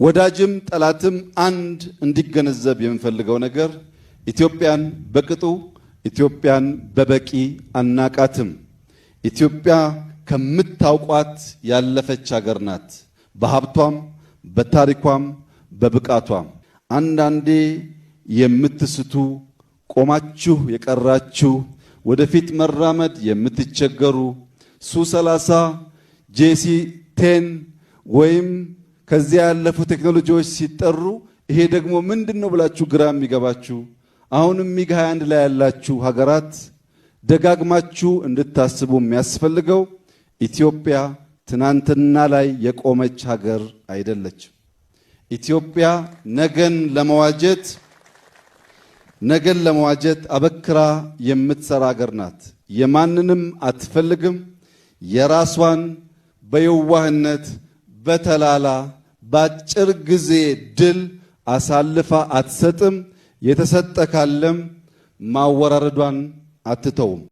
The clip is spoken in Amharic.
ወዳጅም ጠላትም አንድ እንዲገነዘብ የምፈልገው ነገር ኢትዮጵያን በቅጡ ኢትዮጵያን በበቂ አናቃትም። ኢትዮጵያ ከምታውቋት ያለፈች ሀገር ናት። በሀብቷም በታሪኳም በብቃቷም አንዳንዴ የምትስቱ ቆማችሁ የቀራችሁ ወደፊት መራመድ የምትቸገሩ ሱ30 JC10 ወይም ከዚያ ያለፉ ቴክኖሎጂዎች ሲጠሩ ይሄ ደግሞ ምንድነው ብላችሁ ግራ የሚገባችሁ አሁንም ሚግ21 ላይ ያላችሁ ሀገራት ደጋግማችሁ እንድታስቡ የሚያስፈልገው ኢትዮጵያ ትናንትና ላይ የቆመች ሀገር አይደለችም። ኢትዮጵያ ነገን ለመዋጀት አበክራ የምትሰራ ሀገር ናት። የማንንም አትፈልግም። የራሷን በየዋህነት በተላላ በአጭር ጊዜ ድል አሳልፋ አትሰጥም። የተሰጠ ካለም ማወራረዷን አትተውም።